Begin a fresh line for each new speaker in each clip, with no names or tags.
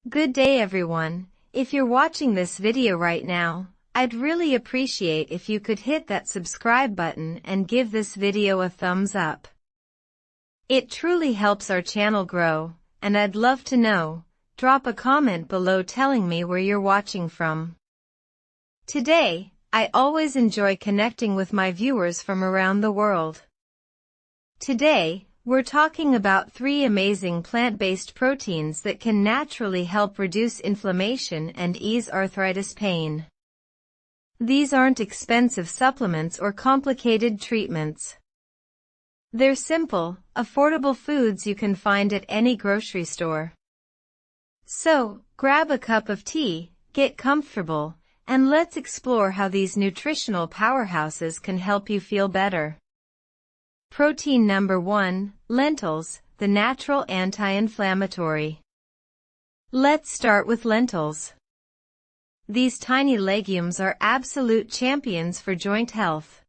Good day everyone. If you're watching this video right now, I'd really appreciate if you could hit that subscribe button and give this video a thumbs up. It truly helps our channel grow, and I'd love to know. Drop a comment below telling me where you're watching from. Today, I always enjoy connecting with my viewers from around the world. Today, we're talking about 3 amazing plant-based proteins that can naturally help reduce inflammation and ease arthritis pain. These aren't expensive supplements or complicated treatments. They're simple, affordable foods you can find at any grocery store. So, grab a cup of tea, get comfortable, and let's explore how these nutritional powerhouses can help you feel better. Protein number 1, lentils, the natural anti-inflammatory. Let's start with lentils. These tiny legumes are absolute champions for joint health.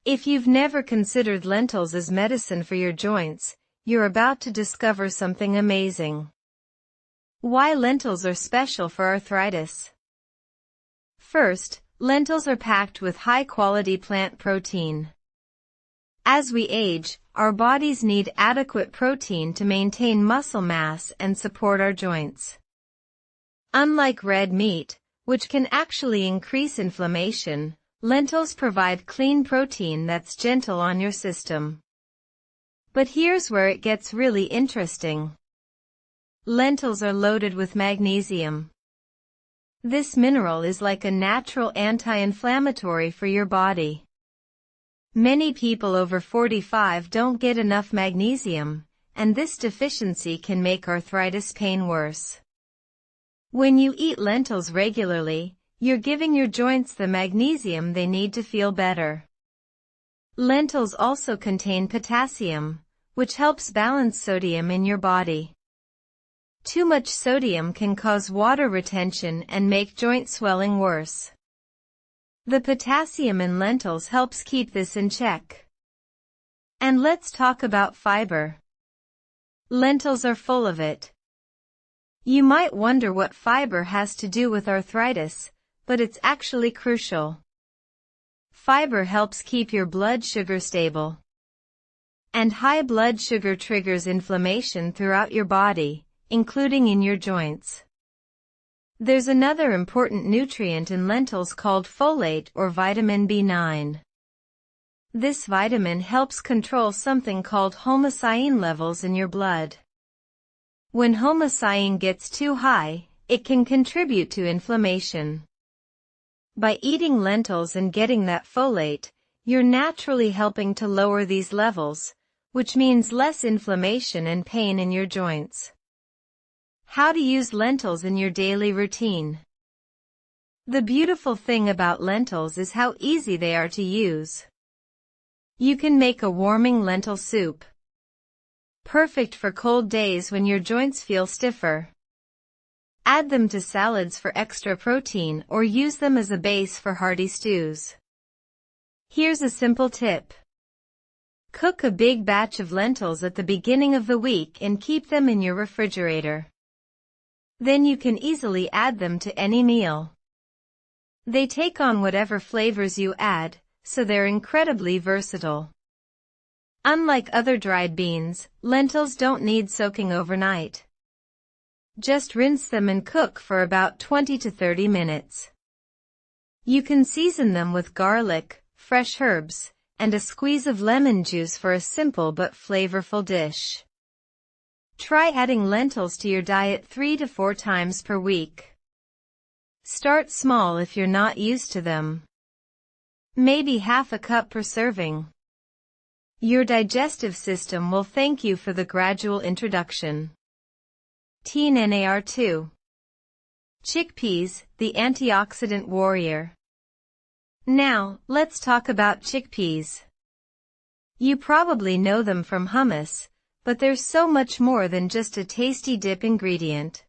If you've never considered lentils as medicine for your joints, you're about to discover something amazing. Why lentils are special for arthritis. First, lentils are packed with high-quality plant protein. As we age, our bodies need adequate protein to maintain muscle mass and support our joints. Unlike red meat, which can actually increase inflammation, lentils provide clean protein that's gentle on your system. But here's where it gets really interesting. Lentils are loaded with magnesium. This mineral is like a natural anti-inflammatory for your body. Many people over 45 don't get enough magnesium, and this deficiency can make arthritis pain worse. When you eat lentils regularly, you're giving your joints the magnesium they need to feel better. Lentils also contain potassium, which helps balance sodium in your body. Too much sodium can cause water retention and make joint swelling worse. The potassium in lentils helps keep this in check. And let's talk about fiber. Lentils are full of it. You might wonder what fiber has to do with arthritis, but it's actually crucial. Fiber helps keep your blood sugar stable. And high blood sugar triggers inflammation throughout your body, including in your joints. There's another important nutrient in lentils called folate or vitamin B9. This vitamin helps control something called homocysteine levels in your blood. When homocysteine gets too high, it can contribute to inflammation. By eating lentils and getting that folate, you're naturally helping to lower these levels, which means less inflammation and pain in your joints. How to use lentils in your daily routine. The beautiful thing about lentils is how easy they are to use. You can make a warming lentil soup. Perfect for cold days when your joints feel stiffer. Add them to salads for extra protein or use them as a base for hearty stews. Here's a simple tip. Cook a big batch of lentils at the beginning of the week and keep them in your refrigerator. Then you can easily add them to any meal. They take on whatever flavors you add, so they're incredibly versatile. Unlike other dried beans, lentils don't need soaking overnight. Just rinse them and cook for about 20 to 30 minutes. You can season them with garlic, fresh herbs, and a squeeze of lemon juice for a simple but flavorful dish. Try adding lentils to your diet 3 to 4 times per week. Start small if you're not used to them. Maybe half a cup per serving. Your digestive system will thank you for the gradual introduction. TNAR2. Chickpeas, the antioxidant warrior. Now, let's talk about chickpeas. You probably know them from hummus, but there's so much more than just a tasty dip ingredient.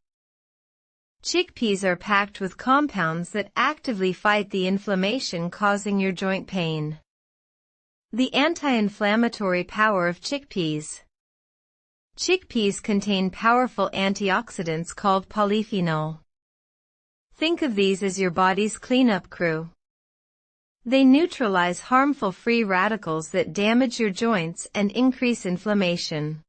Chickpeas are packed with compounds that actively fight the inflammation causing your joint pain. The anti-inflammatory power of chickpeas. Chickpeas contain powerful antioxidants called polyphenol. Think of these as your body's cleanup crew. They neutralize harmful free radicals that damage your joints and increase inflammation.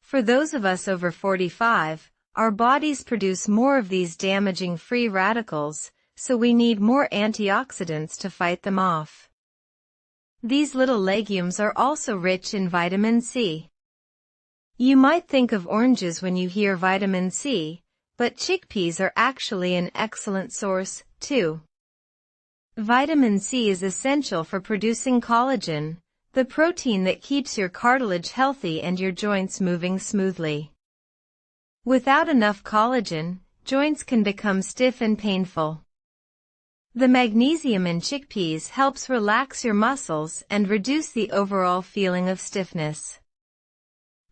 For those of us over 45, our bodies produce more of these damaging free radicals, so we need more antioxidants to fight them off. These little legumes are also rich in vitamin C. You might think of oranges when you hear vitamin C, but chickpeas are actually an excellent source, too. Vitamin C is essential for producing collagen, the protein that keeps your cartilage healthy and your joints moving smoothly. Without enough collagen, joints can become stiff and painful. The magnesium in chickpeas helps relax your muscles and reduce the overall feeling of stiffness.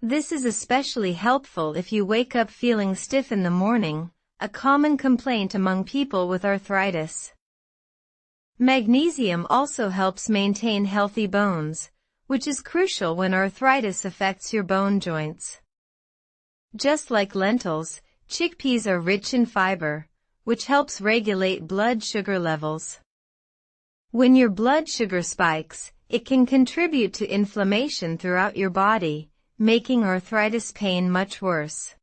This is especially helpful if you wake up feeling stiff in the morning, a common complaint among people with arthritis. Magnesium also helps maintain healthy bones, which is crucial when arthritis affects your bone joints. Just like lentils, chickpeas are rich in fiber, which helps regulate blood sugar levels. When your blood sugar spikes, it can contribute to inflammation throughout your body, making arthritis pain much worse.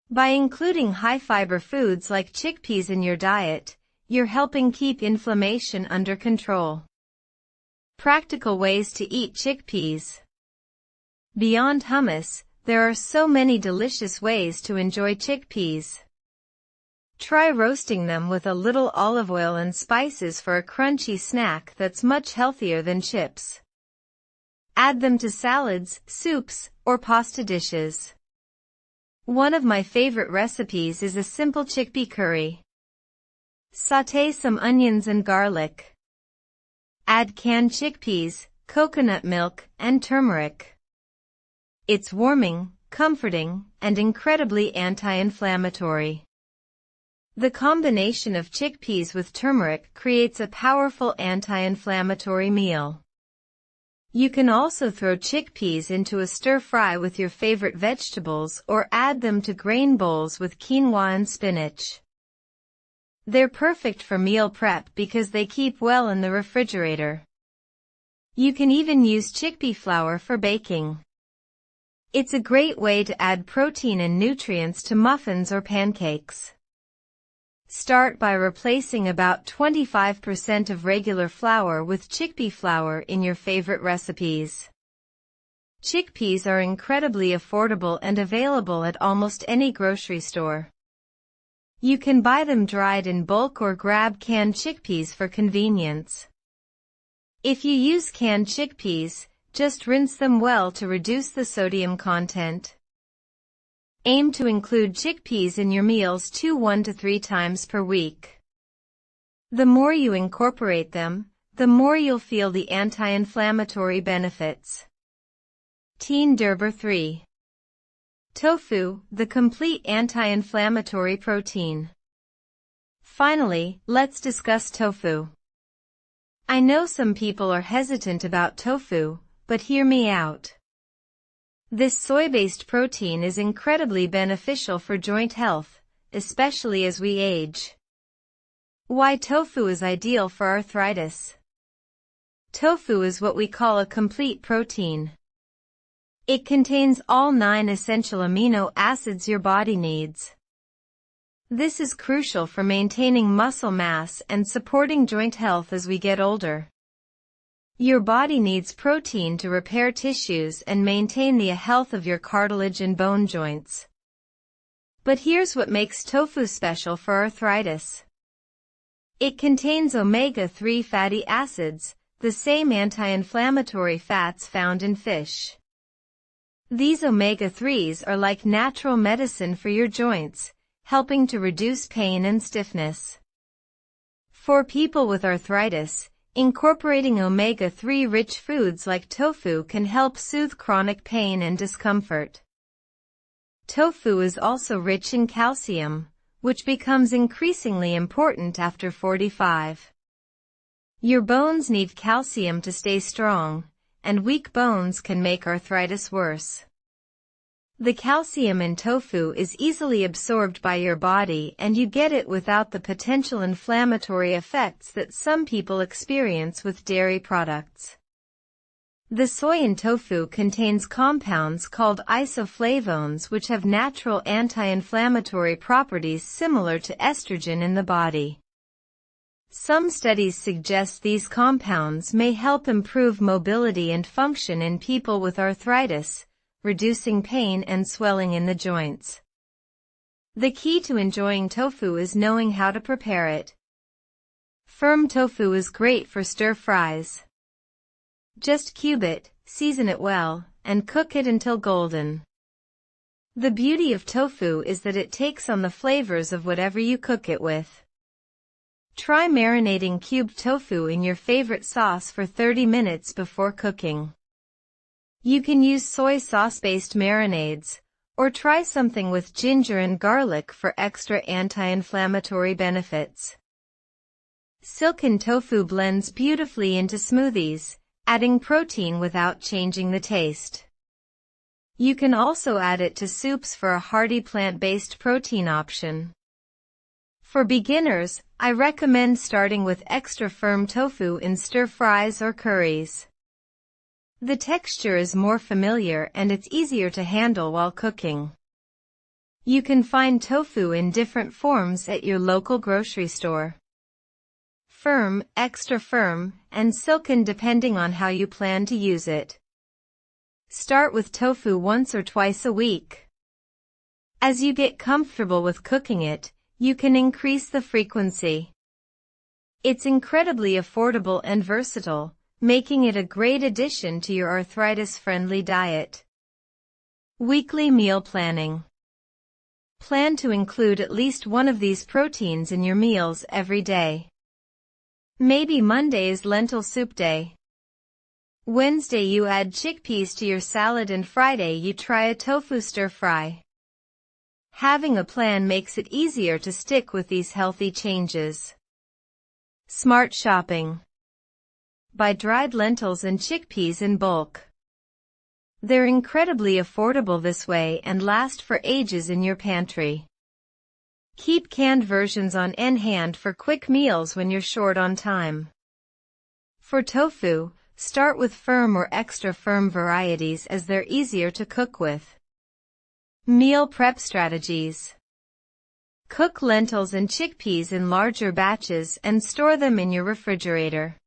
By including high-fiber foods like chickpeas in your diet, you're helping keep inflammation under control. Practical ways to eat chickpeas. Beyond hummus, there are so many delicious ways to enjoy chickpeas. Try roasting them with a little olive oil and spices for a crunchy snack that's much healthier than chips. Add them to salads, soups, or pasta dishes. One of my favorite recipes is a simple chickpea curry. Sauté some onions and garlic. Add canned chickpeas, coconut milk, and turmeric. It's warming, comforting, and incredibly anti-inflammatory. The combination of chickpeas with turmeric creates a powerful anti-inflammatory meal. You can also throw chickpeas into a stir-fry with your favorite vegetables or add them to grain bowls with quinoa and spinach. They're perfect for meal prep because they keep well in the refrigerator. You can even use chickpea flour for baking. It's a great way to add protein and nutrients to muffins or pancakes. Start by replacing about 25% of regular flour with chickpea flour in your favorite recipes. Chickpeas are incredibly affordable and available at almost any grocery store. You can buy them dried in bulk or grab canned chickpeas for convenience. If you use canned chickpeas, just rinse them well to reduce the sodium content. Aim to include chickpeas in your meals 1 to 3 times per week. The more you incorporate them, the more you'll feel the anti-inflammatory benefits. Teen Durber 3. Tofu, the complete anti-inflammatory protein. Finally, let's discuss tofu. I know some people are hesitant about tofu, but hear me out. This soy-based protein is incredibly beneficial for joint health, especially as we age. Why tofu is ideal for arthritis? Tofu is what we call a complete protein. It contains all 9 essential amino acids your body needs. This is crucial for maintaining muscle mass and supporting joint health as we get older. Your body needs protein to repair tissues and maintain the health of your cartilage and bone joints. But here's what makes tofu special for arthritis. It contains omega-3 fatty acids, the same anti-inflammatory fats found in fish. These omega-3s are like natural medicine for your joints, helping to reduce pain and stiffness. For people with arthritis, incorporating omega-3 rich foods like tofu can help soothe chronic pain and discomfort. Tofu is also rich in calcium, which becomes increasingly important after 45. Your bones need calcium to stay strong, and weak bones can make arthritis worse. The calcium in tofu is easily absorbed by your body, and you get it without the potential inflammatory effects that some people experience with dairy products. The soy in tofu contains compounds called isoflavones, which have natural anti-inflammatory properties similar to estrogen in the body. Some studies suggest these compounds may help improve mobility and function in people with arthritis, reducing pain and swelling in the joints. The key to enjoying tofu is knowing how to prepare it. Firm tofu is great for stir fries. Just cube it, season it well, and cook it until golden. The beauty of tofu is that it takes on the flavors of whatever you cook it with. Try marinating cubed tofu in your favorite sauce for 30 minutes before cooking. You can use soy sauce-based marinades, or try something with ginger and garlic for extra anti-inflammatory benefits. Silken tofu blends beautifully into smoothies, adding protein without changing the taste. You can also add it to soups for a hearty plant-based protein option. For beginners, I recommend starting with extra firm tofu in stir-fries or curries. The texture is more familiar and it's easier to handle while cooking. You can find tofu in different forms at your local grocery store. Firm, extra firm, and silken depending on how you plan to use it. Start with tofu once or twice a week. As you get comfortable with cooking it, you can increase the frequency. It's incredibly affordable and versatile, making it a great addition to your arthritis-friendly diet. Weekly meal planning. Plan to include at least one of these proteins in your meals every day. Maybe Monday is lentil soup day. Wednesday you add chickpeas to your salad, and Friday you try a tofu stir-fry. Having a plan makes it easier to stick with these healthy changes. Smart shopping. Buy dried lentils and chickpeas in bulk. They're incredibly affordable this way and last for ages in your pantry. Keep canned versions on hand for quick meals when you're short on time. For tofu, start with firm or extra firm varieties as they're easier to cook with. Meal prep strategies. Cook lentils and chickpeas in larger batches and store them in your refrigerator.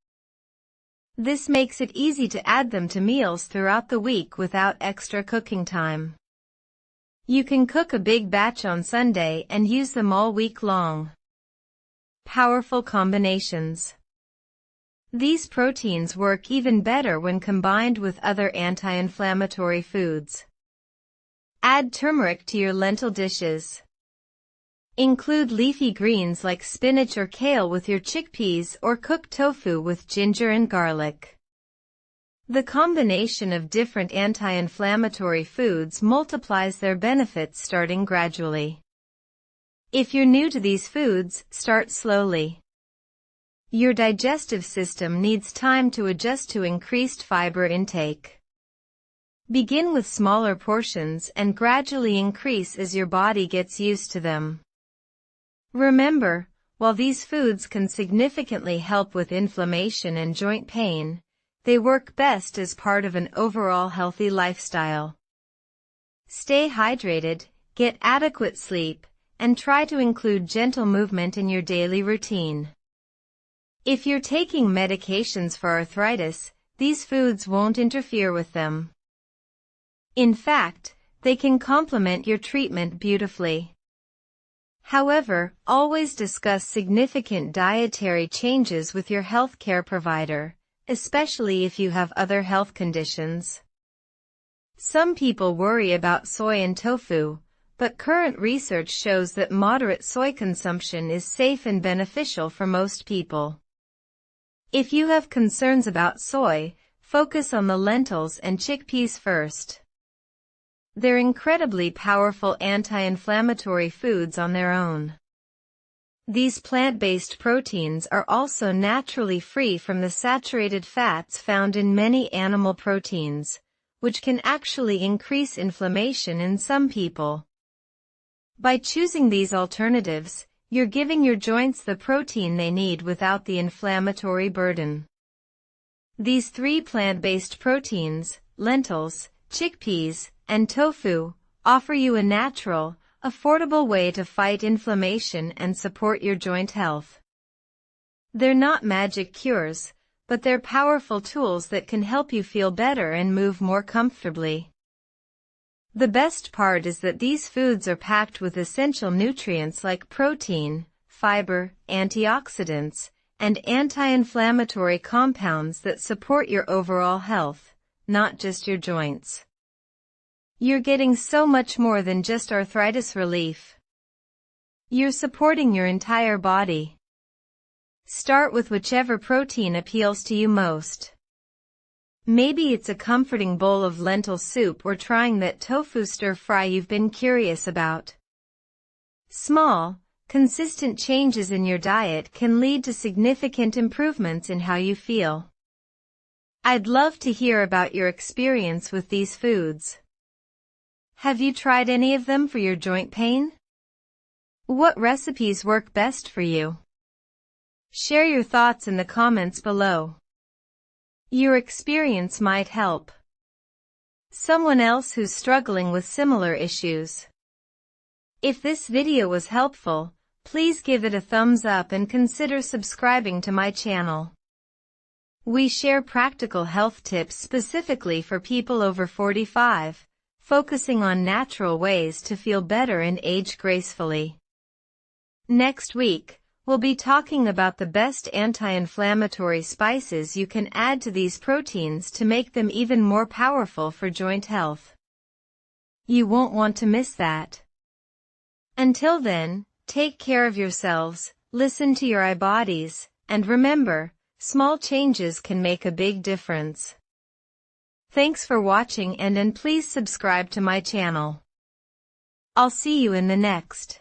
This makes it easy to add them to meals throughout the week without extra cooking time. You can cook a big batch on Sunday and use them all week long. Powerful combinations. These proteins work even better when combined with other anti-inflammatory foods. Add turmeric to your lentil dishes. Include leafy greens like spinach or kale with your chickpeas, or cook tofu with ginger and garlic. The combination of different anti-inflammatory foods multiplies their benefits, starting gradually. If you're new to these foods, start slowly. Your digestive system needs time to adjust to increased fiber intake. Begin with smaller portions and gradually increase as your body gets used to them. Remember, while these foods can significantly help with inflammation and joint pain, they work best as part of an overall healthy lifestyle. Stay hydrated, get adequate sleep, and try to include gentle movement in your daily routine. If you're taking medications for arthritis, these foods won't interfere with them. In fact, they can complement your treatment beautifully. However, always discuss significant dietary changes with your healthcare provider, especially if you have other health conditions. Some people worry about soy and tofu, but current research shows that moderate soy consumption is safe and beneficial for most people. If you have concerns about soy, focus on the lentils and chickpeas first. They're incredibly powerful anti-inflammatory foods on their own. These plant-based proteins are also naturally free from the saturated fats found in many animal proteins, which can actually increase inflammation in some people. By choosing these alternatives, you're giving your joints the protein they need without the inflammatory burden. These 3 plant-based proteins, lentils, chickpeas, and tofu, offer you a natural, affordable way to fight inflammation and support your joint health. They're not magic cures, but they're powerful tools that can help you feel better and move more comfortably. The best part is that these foods are packed with essential nutrients like protein, fiber, antioxidants, and anti-inflammatory compounds that support your overall health, not just your joints. You're getting so much more than just arthritis relief. You're supporting your entire body. Start with whichever protein appeals to you most. Maybe it's a comforting bowl of lentil soup or trying that tofu stir-fry you've been curious about. Small, consistent changes in your diet can lead to significant improvements in how you feel. I'd love to hear about your experience with these foods. Have you tried any of them for your joint pain? What recipes work best for you? Share your thoughts in the comments below. Your experience might help someone else who's struggling with similar issues. If this video was helpful, please give it a thumbs up and consider subscribing to my channel. We share practical health tips specifically for people over 45, focusing on natural ways to feel better and age gracefully. Next week, we'll be talking about the best anti-inflammatory spices you can add to these proteins to make them even more powerful for joint health. You won't want to miss that. Until then, take care of yourselves, listen to your bodies, and remember, small changes can make a big difference. Thanks for watching and please subscribe to my channel. I'll see you in the next.